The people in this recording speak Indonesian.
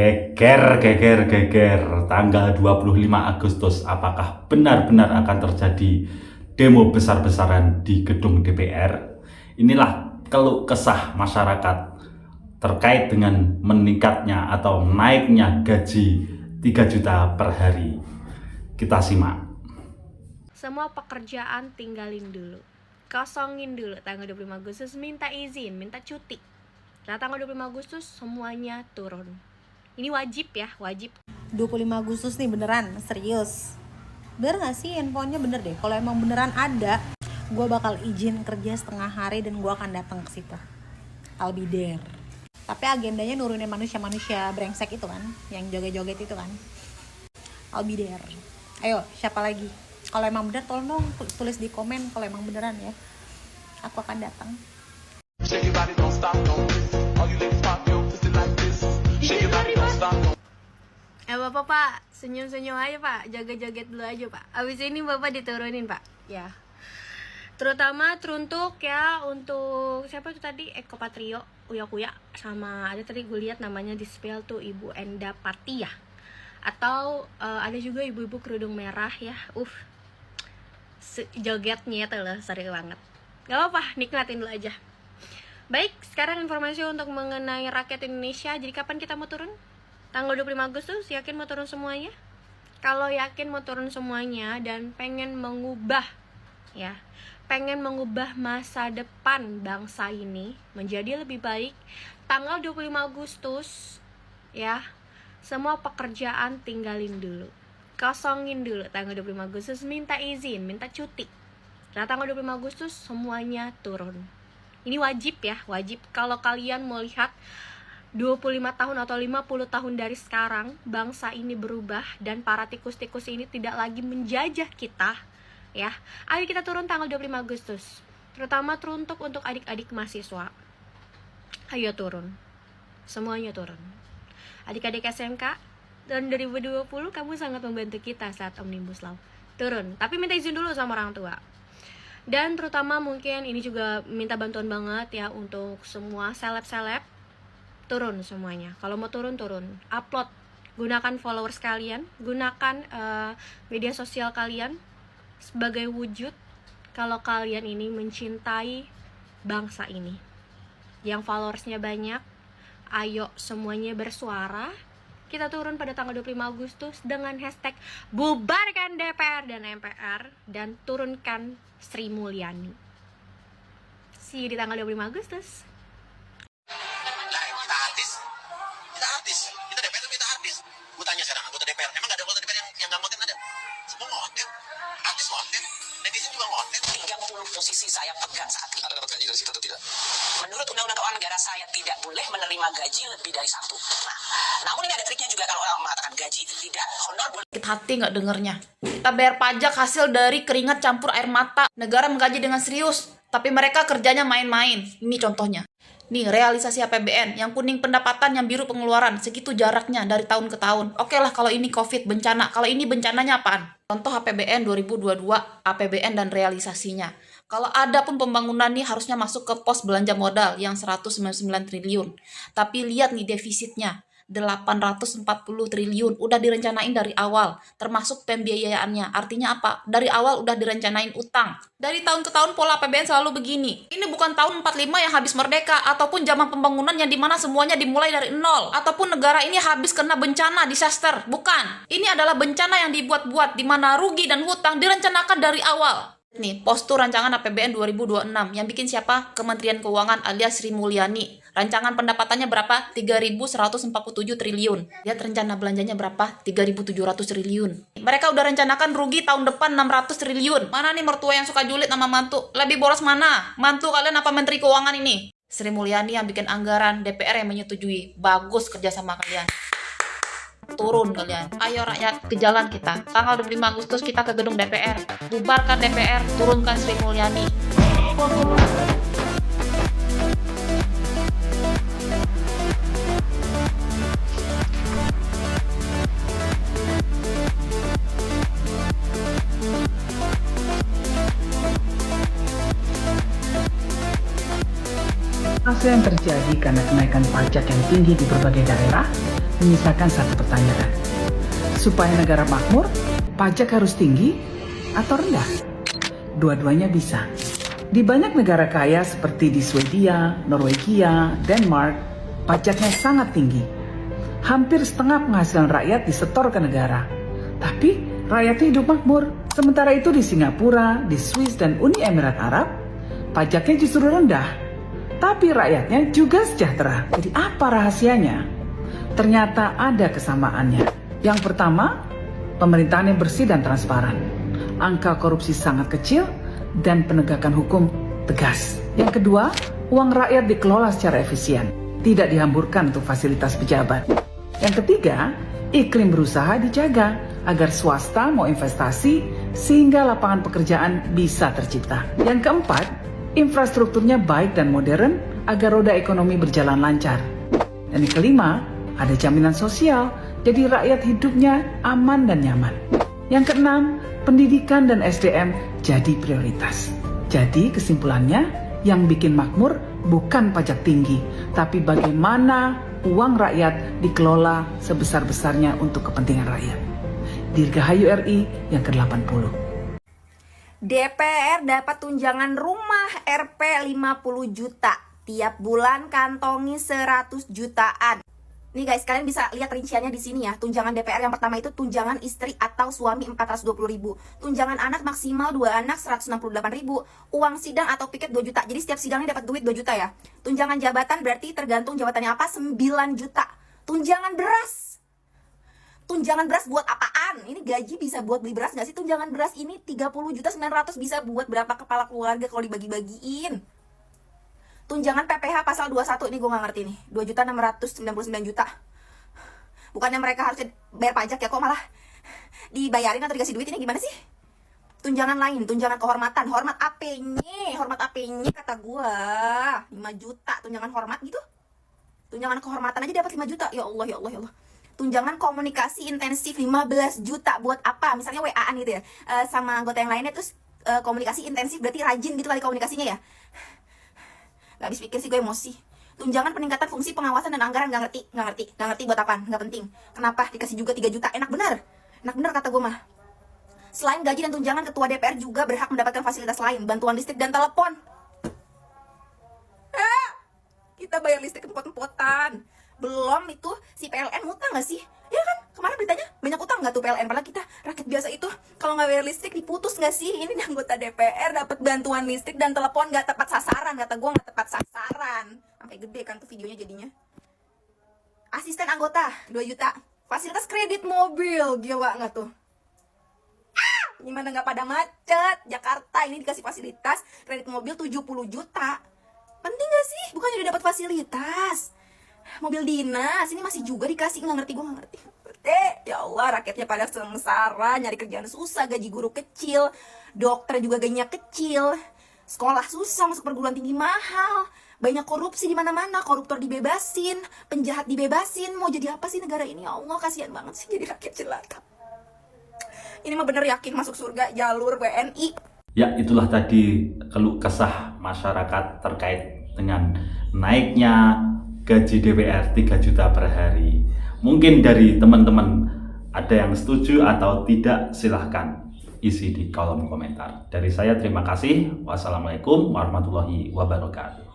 Geger, tanggal 25 Agustus, apakah benar-benar akan terjadi demo besar-besaran di gedung DPR? Inilah keluh kesah masyarakat terkait dengan meningkatnya atau naiknya gaji 3 juta per hari. Kita simak. Semua pekerjaan tinggalin dulu, kosongin dulu tanggal 25 Agustus, minta izin, minta cuti. Nah, tanggal 25 Agustus semuanya turun. Ini wajib ya, wajib. 25 Agustus nih beneran, serius. Bener gak sih handphonenya? Bener deh, kalau emang beneran ada, gue bakal izin kerja setengah hari dan gue akan datang ke situ. I'll be there. Tapi agendanya nurunin manusia-manusia brengsek itu kan, yang joget-joget itu kan. I'll be there. Ayo, siapa lagi? Kalau emang bener, tolong dong tulis di komen kalau emang beneran ya. Aku akan datang. Bapak Pak, senyum-senyum aja Pak, joget-joget dulu aja Pak. Abis ini Bapak diturunin Pak, ya. Terutama teruntuk ya untuk siapa tuh tadi, Eko Patrio, Uya Kuya, sama ada tadi gue lihat namanya di spell tuh Ibu Enda Pati ya. Atau ada juga ibu-ibu kerudung merah ya. Jogetnya tuh loh, seru banget. Gak apa-apa, nikmatin dulu aja. Baik, sekarang informasi untuk mengenai rakyat Indonesia. Jadi kapan kita mau turun? Tanggal 25 Agustus, yakin mau turun semuanya? Kalau yakin mau turun semuanya dan pengen mengubah ya, pengen mengubah masa depan bangsa ini menjadi lebih baik, tanggal 25 Agustus ya, semua pekerjaan tinggalin dulu, kosongin dulu tanggal 25 Agustus, minta izin, minta cuti. Nah, tanggal 25 Agustus semuanya turun. Ini wajib ya, wajib. Kalau kalian mau lihat 25 tahun atau 50 tahun dari sekarang bangsa ini berubah dan para tikus-tikus ini tidak lagi menjajah kita ya, ayo kita turun tanggal 25 Agustus. Terutama teruntuk untuk adik-adik mahasiswa. Ayo turun. Semuanya turun. Adik-adik SMK tahun 2020 kamu sangat membantu kita saat Omnibus Law. Turun, tapi minta izin dulu sama orang tua. Dan terutama mungkin ini juga minta bantuan banget ya untuk semua seleb-seleb. Turun semuanya. Kalau mau turun, upload, gunakan followers kalian, gunakan media sosial kalian sebagai wujud kalau kalian ini mencintai bangsa ini. Yang followersnya banyak, ayo semuanya bersuara. Kita turun pada tanggal 25 Agustus dengan hashtag bubarkan DPR dan MPR dan turunkan Sri Mulyani. See you di tanggal 25 Agustus. Gue tanya sekarang anggota DPR, emang gak ada anggota DPR yang gak ngoten ada? Semua ngoten, artis ngoten, netizen juga ngoten. 30 posisi saya pegang saat ini. Anda dapat gaji dari situ atau tidak? Menurut Undang-Undang Keuangan Negara saya tidak boleh menerima gaji lebih dari 1. Nah, namun ini ada triknya juga kalau orang mengatakan gaji tidak, honor boleh. Sakit hati nggak dengernya. Kita bayar pajak hasil dari keringat campur air mata. Negara menggaji dengan serius, tapi mereka kerjanya main-main. Ini contohnya. Nih, realisasi APBN, yang kuning pendapatan, yang biru pengeluaran, segitu jaraknya dari tahun ke tahun. Oke lah kalau ini COVID, bencana. Kalau ini bencananya apaan? Contoh APBN 2022, APBN dan realisasinya. Kalau ada pun pembangunan nih harusnya masuk ke pos belanja modal yang 199 triliun. Tapi lihat nih defisitnya, 840 triliun. Udah direncanain dari awal, termasuk pembiayaannya. Artinya apa? Dari awal udah direncanain utang. Dari tahun ke tahun pola APBN selalu begini. Ini bukan tahun 45 yang habis merdeka, ataupun zaman pembangunan yang dimana semuanya dimulai dari nol, ataupun negara ini habis kena bencana, disaster. Bukan. Ini adalah bencana yang dibuat-buat, dimana rugi dan hutang direncanakan dari awal. Nih, postur rancangan APBN 2026 yang bikin siapa? Kementerian Keuangan alias Sri Mulyani. Rancangan pendapatannya berapa? 3.147 triliun. Lihat rencana belanjanya berapa? 3.700 triliun. Mereka udah rencanakan rugi tahun depan 600 triliun. Mana nih mertua yang suka julid sama mantu? Lebih boros mana? Mantu kalian apa Menteri Keuangan ini? Sri Mulyani yang bikin anggaran, DPR yang menyetujui. Bagus kerja sama kalian. Turun kalian. Ayo rakyat, ke jalan kita. Tanggal 25 Agustus kita ke gedung DPR. Bubarkan DPR, turunkan Sri Mulyani. Yang terjadi karena kenaikan pajak yang tinggi di berbagai daerah menyisakan satu pertanyaan. Supaya negara makmur, pajak harus tinggi atau rendah? Dua-duanya bisa. Di banyak negara kaya seperti di Swedia, Norwegia, Denmark, pajaknya sangat tinggi. Hampir setengah penghasilan rakyat disetor ke negara. Tapi rakyatnya hidup makmur. Sementara itu di Singapura, di Swiss, dan Uni Emirat Arab, pajaknya justru rendah. Tapi rakyatnya juga sejahtera. Jadi apa rahasianya? Ternyata ada kesamaannya. Yang pertama, pemerintahan yang bersih dan transparan. Angka korupsi sangat kecil dan penegakan hukum tegas. Yang kedua, uang rakyat dikelola secara efisien, tidak dihamburkan untuk fasilitas pejabat. Yang ketiga, iklim berusaha dijaga agar swasta mau investasi sehingga lapangan pekerjaan bisa tercipta. Yang keempat, infrastrukturnya baik dan modern agar roda ekonomi berjalan lancar. Dan yang kelima, ada jaminan sosial, jadi rakyat hidupnya aman dan nyaman. Yang keenam, pendidikan dan SDM jadi prioritas. Jadi kesimpulannya, yang bikin makmur bukan pajak tinggi, tapi bagaimana uang rakyat dikelola sebesar-besarnya untuk kepentingan rakyat. Dirgahayu RI yang ke-80. DPR dapat tunjangan rumah RP 50 juta. Tiap bulan kantongi 100 jutaan. Nih guys, kalian bisa lihat rinciannya di sini ya. Tunjangan DPR yang pertama itu tunjangan istri atau suami 420.000. Tunjangan anak maksimal 2 anak 168.000. Uang sidang atau piket 2 juta. Jadi setiap sidangnya dapat duit 2 juta ya. Tunjangan jabatan berarti tergantung jabatannya apa 9 juta. Tunjangan beras. Tunjangan beras buat apaan? Ini gaji bisa buat beli beras gak sih? Tunjangan beras ini 30.900.000 bisa buat berapa kepala keluarga kalau dibagi-bagiin? Tunjangan PPH pasal 21 ini gue gak ngerti nih. 2.699 juta. Bukannya mereka harusnya bayar pajak ya, kok malah dibayarin atau dikasih duit? Ini gimana sih? Tunjangan lain, tunjangan kehormatan. Hormat AP-nya, hormat AP-nya kata gue 5 juta tunjangan hormat gitu. Tunjangan kehormatan aja dapat 5 juta. Ya Allah, ya Allah, ya Allah. Tunjangan komunikasi intensif 15 juta buat apa? Misalnya WA-an gitu ya, sama anggota yang lainnya, terus komunikasi intensif berarti rajin gitu kali komunikasinya ya. Gak habis pikir sih gue, emosi. Tunjangan peningkatan fungsi pengawasan dan anggaran, gak ngerti buat apaan, gak penting. Kenapa dikasih juga 3 juta? Enak bener kata gue mah. Selain gaji dan tunjangan, ketua DPR juga berhak mendapatkan fasilitas lain, bantuan listrik dan telepon. Kita bayar listrik empot-empotan. Belum itu si PLN utang gak sih? Ya kan, kemarin beritanya banyak utang gak tuh PLN? Padahal kita rakyat biasa itu kalau nggak bayar listrik diputus gak sih? Ini anggota DPR dapat bantuan listrik dan telepon gak tepat sasaran. Kata gue gak tepat sasaran. Sampai gede kan tuh videonya jadinya. Asisten anggota 2 juta. Fasilitas kredit mobil, gila gak tuh? Gimana gak pada macet? Jakarta ini dikasih fasilitas kredit mobil 70 juta. Penting gak sih? Bukannya udah dapat fasilitas mobil dinas, ini masih juga dikasih. Nggak ngerti, gue nggak ngerti. Ya Allah, rakyatnya pada sengsara, nyari kerjaan susah, gaji guru kecil, dokter juga gajinya kecil, sekolah susah, masuk perguruan tinggi mahal, banyak korupsi di mana-mana, koruptor dibebasin, penjahat dibebasin. Mau jadi apa sih negara ini? Ya Allah, kasihan banget sih jadi rakyat jelata. Ini mah bener yakin masuk surga jalur WNI. Ya, itulah tadi keluh kesah masyarakat terkait dengan naiknya gaji DPR 3 juta per hari. Mungkin dari teman-teman ada yang setuju atau tidak, silahkan isi di kolom komentar. Dari saya terima kasih. Wassalamualaikum warahmatullahi wabarakatuh.